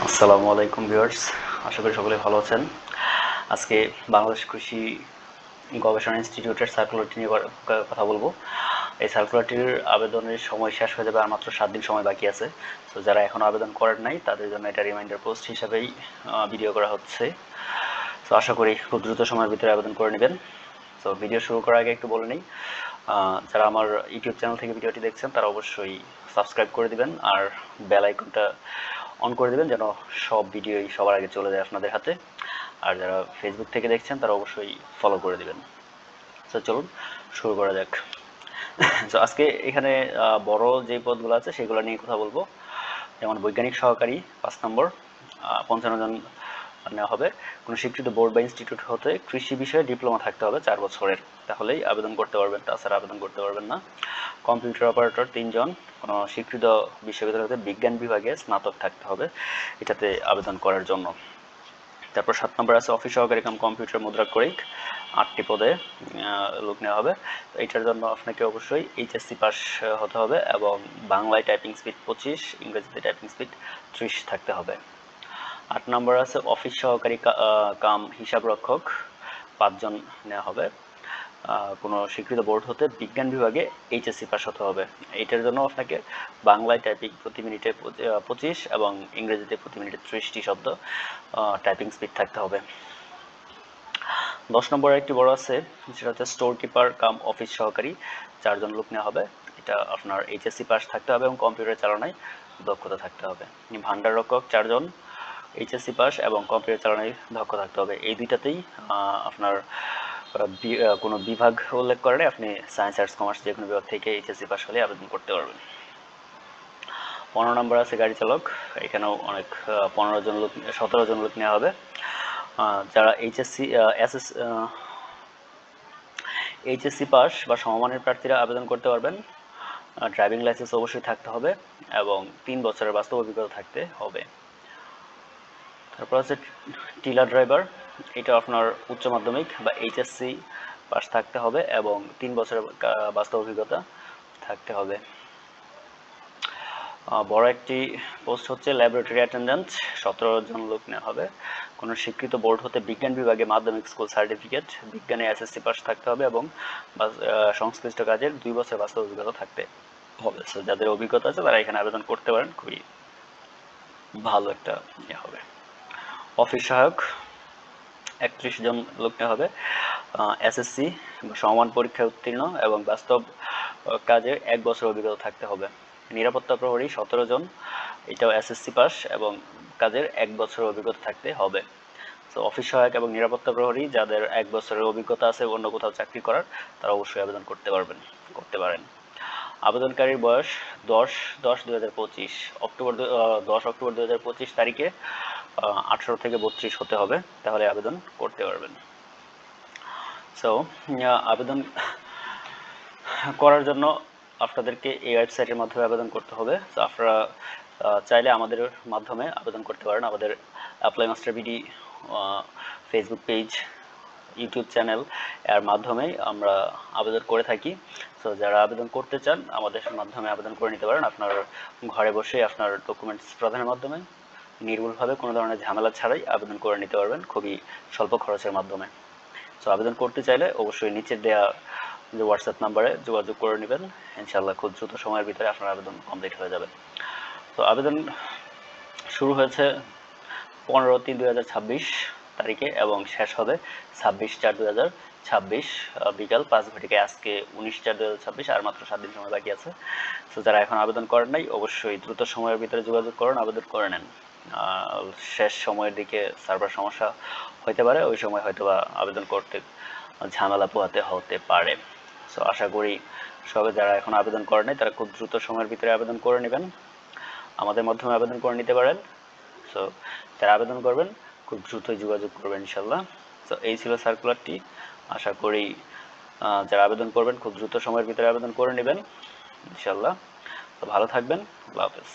আসসালামু আলাইকুম ভিউয়ার্স, আশা করি সকলে ভালো আছেন। আজকে বাংলাদেশ কৃষি গবেষণা ইনস্টিটিউটের সার্কুলারটি নিয়ে কথা বলবো। এই সার্কুলারটির আবেদনের সময় শেষ হয়ে যাবে, আর মাত্র 7 দিন সময় বাকি আছে। তো যারা এখন আবেদন করেন নাই তাদের জন্য এটা রিমাইন্ডার পোস্ট হিসাবেই ভিডিও করা হচ্ছে। তো আশা করি খুব দ্রুত সময়ের ভিতরে আবেদন করে নেবেন। তো ভিডিও শুরু করার আগে একটু বলে নিই, যারা আমার ইউটিউব চ্যানেল থেকে ভিডিওটি দেখছেন তারা অবশ্যই সাবস্ক্রাইব করে দিবেন আর বেল আইকনটা অন করে দেবেন যেন সব ভিডিওই সবার আগে চলে যায় আপনাদের হাতে। আর যারা ফেসবুক থেকে দেখছেন তারা অবশ্যই ফলো করে দিবেন। তো চলুন শুরু করা যাক। তো আজকে এখানে বড় যে পদগুলো আছে সেগুলো নিয়ে কথা বলবো। যেমন বৈজ্ঞানিক সহকারী 5 নম্বর, 55 জন নেওয়া হবে। কোনো স্বীকৃত বোর্ড বা ইনস্টিটিউট হতে কৃষি বিষয়ে ডিপ্লোমা থাকতে হবে 4 বছরের, তাহলেই আবেদন করতে পারবেন, তাছাড়া আবেদন করতে পারবেন না। কম্পিউটার অপারেটর 3 জন, কোনো স্বীকৃত বিশ্ববিদ্যালয় হতে বিজ্ঞান বিভাগে স্নাতক থাকতে হবে এটাতে আবেদন করার জন্য। তারপর 7 নম্বর আছে অফিস সহকারী কাম কম্পিউটার মুদ্রাক্ষরিক, 8টি পদে লোক নেওয়া হবে। তো এইটার জন্য আপনাকে অবশ্যই এইচএসসি পাস হতে হবে এবং বাংলায় টাইপিং স্পিড 25, ইংরেজিতে টাইপিং স্পিড 30 থাকতে হবে। 8 নম্বর আছে অফিস সহকারী কাম হিসাবরক্ষক, 5 জন নেওয়া হবে। কোনো স্বীকৃত বোর্ড হতে বিজ্ঞান বিভাগে এইচএসসি পাস হতে হবে। এইটার জন্য আপনাকে বাংলায় টাইপিং প্রতি মিনিটে 25 এবং ইংরেজিতে প্রতি মিনিটে 30টি শব্দ টাইপিং স্পিড থাকতে হবে। 10 নম্বরে একটি বড় আছে, সেটা হচ্ছে স্টোর কিপার কাম অফিস সহকারী, 4 জন লোক নেওয়া হবে। এটা আপনার এইচএসসি পাস থাকতে হবে এবং কম্পিউটার চালানোয় দক্ষতা থাকতে হবে। ভান্ডার রক্ষক 4 জন, এইচএসসি পাস এবং কম্পিউটার চালানোয় দক্ষ থাকতে হবে। এই দুইটাতেই আপনার কোনো বিভাগ উল্লেখ করে আপনি সায়েন্স আর্টস কমার্স যে কোনো বিভাগ থেকে এইচএসসি পাস হলে আবেদন করতে পারবেন। 15 নম্বর আছে গাড়ি চালক, এখানেও অনেক 17 জন লোক নেওয়া হবে। যারা এইচএসসি পাস বা সমমানের প্রার্থীরা আবেদন করতে পারবেন। ড্রাইভিং লাইসেন্স অবশ্যই থাকতে হবে এবং 3 বছরের বাস্তব অভিজ্ঞতা থাকতে হবে। তারপর আছে টিলার ড্রাইভার, এটা আপনার উচ্চ মাধ্যমিক বা এইচএসসি পাস থাকতে হবে এবং 3 বছরের বাস্তব অভিজ্ঞতা থাকতে হবে। বড় একটি পোস্ট হচ্ছে ল্যাবরেটরি অ্যাটেন্ডেন্ট, 17 জন লোক নেওয়া হবে। কোনো স্বীকৃত বোর্ড হতে বিজ্ঞান বিভাগে মাধ্যমিক স্কুল সার্টিফিকেট, বিজ্ঞানে এসএসসি পাস থাকতে হবে এবং সংশ্লিষ্ট কাজের 2 বছর বাস্তব অভিজ্ঞতা থাকতে হবে। সো যাদের অভিজ্ঞতা আছে তারা এখানে আবেদন করতে পারেন, খুবই ভালো একটা হবে। অফিস সহায়ক 31 জন লোক নেওয়া হবে। এসএসসি সমান পরীক্ষায় উত্তীর্ণ এবং বাস্তব কাজে 1 বছর অভিজ্ঞতা থাকতে হবে। নিরাপত্তা প্রহরী 17 জন, এটাও এসএসসি পাস এবং কাজের 1 বছরের অভিজ্ঞতা থাকতে হবে। তো অফিস সহায়ক এবং নিরাপত্তা প্রহরী যাদের 1 বছরের অভিজ্ঞতা আছে অন্য কোথাও চাকরি করার, তারা অবশ্যই আবেদন করতে পারেন। আবেদনকারীর বয়স 10/10/2025 10 অক্টোবর 2025 তারিখে 18 থেকে 32 হতে হবে, তাহলে আবেদন করতে পারবেন। সো আবেদন করার জন্য আপনাদেরকে এই ওয়েবসাইটের মাধ্যমে আবেদন করতে হবে। তো আপনারা চাইলে আমাদের মাধ্যমে আবেদন করতে পারেন। আমাদের apply master BD Facebook page, YouTube channel এর মাধ্যমেই আমরা আবেদন করে থাকি। সো যারা আবেদন করতে চান আমাদের মাধ্যমে আবেদন করে নিতে পারেন। আপনার ঘরে বসেই আপনার ডকুমেন্টস প্রদানের মাধ্যমে নির্ভুলভাবে কোনো ধরনের ঝামেলা ছাড়াই আবেদন করে নিতে পারবেন খুবই স্বল্প খরচের মাধ্যমে। সো আবেদন করতে চাইলে অবশ্যই নিচের দেওয়া যে হোয়াটসঅ্যাপ নাম্বারে যোগাযোগ করে নেবেন। ইনশাআল্লাহ খুব দ্রুত সময়ের ভিতরে আপনার আবেদন কমপ্লিট হয়ে যাবে। তো আবেদন শুরু হয়েছে 15/3/2026 তারিখে এবং শেষ হবে 26/4/2026 বিকাল 5 ঘটিকায়। আজকে 19/4/2026, আর মাত্র 7 দিন সময় বাকি আছে। তো যারা এখন আবেদন করেন নাই অবশ্যই দ্রুত সময়ের ভিতরে যোগাযোগ করুন, আবেদন করে নেন। শেষ সময়ের দিকে সার্ভার সমস্যা হতে পারে, ওই সময় হয়তোবা আবেদন করতে ঝামেলা পোহাতে হতে পারে। সো আশা করি সবাই যারা এখন আবেদন করেন নাই তারা খুব দ্রুত সময়ের ভিতরে আবেদন করে নেবেন, আমাদের মাধ্যমে আবেদন করে নিতে পারেন। সো যারা আবেদন করবেন খুব দ্রুতই যোগাযোগ করবেন ইনশাল্লাহ। সো এই ছিল সার্কুলারটি। আশা করি যারা আবেদন করবেন খুব দ্রুত সময়ের ভিতরে আবেদন করে নেবেন ইনশাল্লাহ। তো ভালো থাকবেন, আল্লাহ হাফেজ।